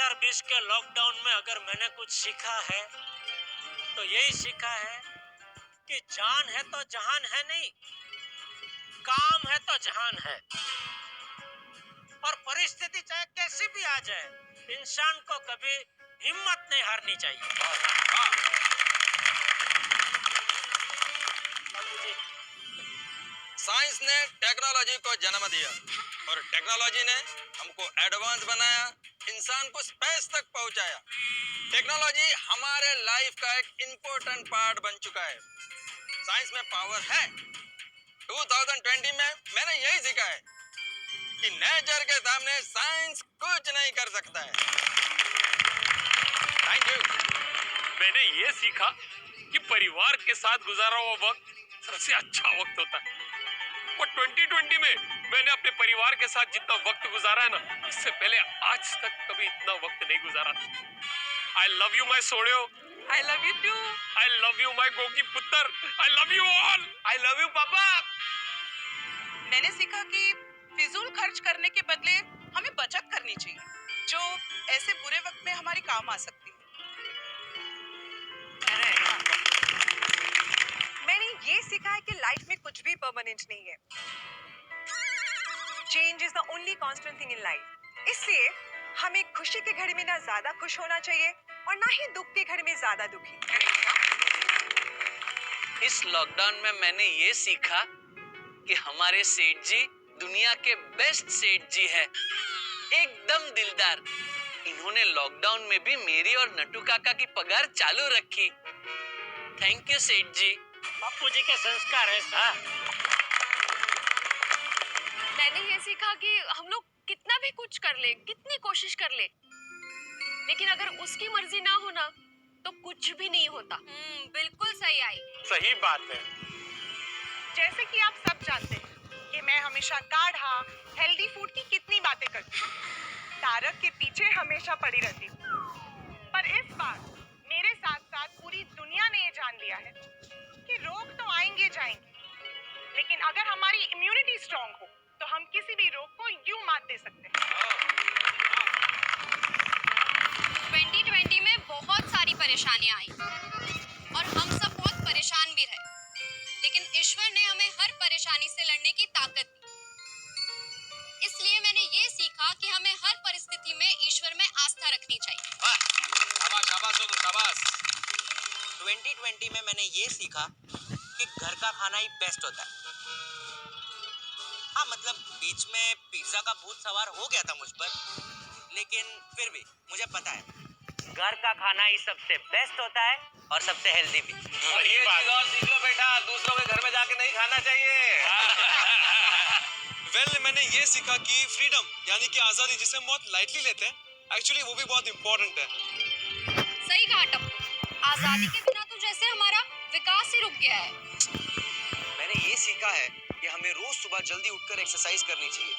2020 के लॉकडाउन में अगर मैंने कुछ सीखा है तो यही सीखा है कि जान है तो जहान है नहीं, काम है तो जहान है। और परिस्थिति चाहे कैसी भी आ जाए, इंसान को कभी हिम्मत नहीं हारनी चाहिए। साइंस ने टेक्नोलॉजी को जन्म दिया और टेक्नोलॉजी ने हमको एडवांस बनाया, इंसान को स्पेस तक पहुंचाया। टेक्नोलॉजी हमारे लाइफ का एक इम्पोर्टेंट पार्ट बन चुका है। साइंस में पावर है। 2020 में मैंने यही सीखा है कि नेचर के सामने साइंस कुछ नहीं कर सकता है। Thank you. मैंने ये सीखा कि परिवार के साथ गुजारा हुआ वक्त सबसे अच्छा वक्त होता है। और 2020 में मैंने अपने परिवार के साथ जितना वक्त गुजारा है ना, इससे पहले आज तक कभी इतना वक्त नहीं गुजारा था। आई लव यू माई सोड़ियो। I love you too. I love you my Gogi पुत्र। I love you all. I love you papa. मैंने सीखा कि फिजूल खर्च करने के बदले हमें बचत करनी चाहिए, जो ऐसे बुरे वक्त में हमारे काम आ सकती है। मैंने ये सीखा है कि लाइफ में कुछ भी परमानेंट नहीं है। Change is the only constant thing in life. इसलिए हमें खुशी के घड़ी में ना ज्यादा खुश होना चाहिए और ना ही दुख के घड़ी में ज्यादा दुखी। इस लॉकडाउन में मैंने ये सीखा कि हमारे सेठ जी दुनिया के बेस्ट सेठ जी है, एकदम दिलदार। इन्होंने लॉकडाउन में भी मेरी और नटू काका की पगार चालू रखी। थैंक यू सेठ जी। बापू जी के संस्कार ऐसा। मैंने ये सीखा कि हम लोग कितना भी कुछ कर ले, कितनी कोशिश कर ले, लेकिन अगर उसकी मर्जी ना हो ना तो कुछ भी नहीं होता। बिल्कुल सही आई। सही बात है। जैसे कि आप सब जानते हैं कि मैं हमेशा काढ़ा, हेल्दी फूड की कितनी बातें करती हूँ, तारक के पीछे हमेशा पड़ी रहती हूँ। पर इस बार मेरे साथ साथ पूरी दुनिया ने ये जान लिया है कि रोग तो आएंगे जाएंगे, लेकिन अगर हमारी इम्यूनिटी स्ट्रांग हो तो हम किसी भी रोग को यूं मात दे सकते हैं। 2020 में बहुत सारी परेशानियां आई और हम सब बहुत परेशान भी रहे, लेकिन ईश्वर ने हमें हर परेशानी से लड़ने की ताकत दी। इसलिए मैंने ये सीखा कि हमें हर परिस्थिति में ईश्वर में आस्था रखनी चाहिए। शाबाश शाबाश हो तो शाबाश। 2020 में मैंने ये सीखा कि घर का खाना ही बेस्ट होता है। हाँ, मतलब बीच में पिज्जा का भूत सवार हो गया था मुझ पर, लेकिन फिर भी मुझे पता है घर का खाना ही सबसे बेस्ट होता है और सबसे हेल्दी भी। सही बात। और सीख लो बेटा, दूसरों के घर में जाके नहीं खाना चाहिए। मैंने ये सीखा कि फ्रीडम यानी कि आजादी, जिसे हम बहुत लाइटली लेते हैं, एक्चुअली वो भी बहुत इम्पोर्टेंट है। सही कहा टप्पू, आजादी के बिना तो जैसे हमारा विकास ही रुक गया है। मैंने ये सीखा है कि हमें रोज सुबह जल्दी उठकर एक्सरसाइज करनी चाहिए।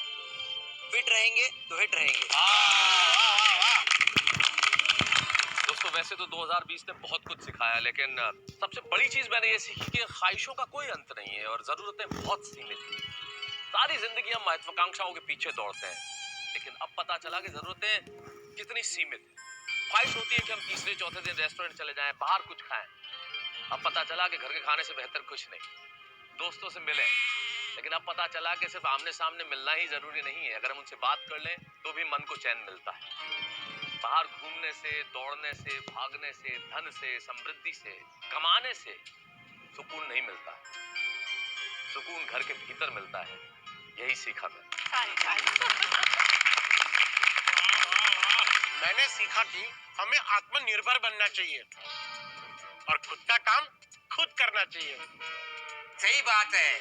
फिट रहेंगे तो हिट रहेंगे। दोस्तों, वैसे तो 2020 ने बहुत कुछ सिखाया, लेकिन सबसे बड़ी चीज मैंने ये सीखी कि ख्वाहिशों का कोई अंत नहीं है और जरूरतें बहुत सीमित हैं। सारी जिंदगी हम महत्वाकांक्षाओं के पीछे दौड़ते हैं, लेकिन अब पता चला कि जरूरतें कितनी सीमित हैं। ख्वाहिश होती है कि हम तीसरे चौथे दिन रेस्टोरेंट चले जाएं, बाहर कुछ खाएं। अब पता चला कि घर के खाने से बेहतर कुछ नहीं। दोस्तों से मिलें, लेकिन अब पता चला कि सिर्फ आमने सामने मिलना ही जरूरी नहीं है। अगर हम उनसे बात कर लें तो भी मन को चैन मिलता है। बाहर घूमने से, दौड़ने से, भागने से, धन से, समृद्धि से, कमाने से सुकून नहीं मिलता है। सुकून घर के भीतर मिलता है। यही सीखा मैंने सीखा कि हमें आत्मनिर्भर बनना चाहिए और खुद का काम खुद करना चाहिए। सही बात है।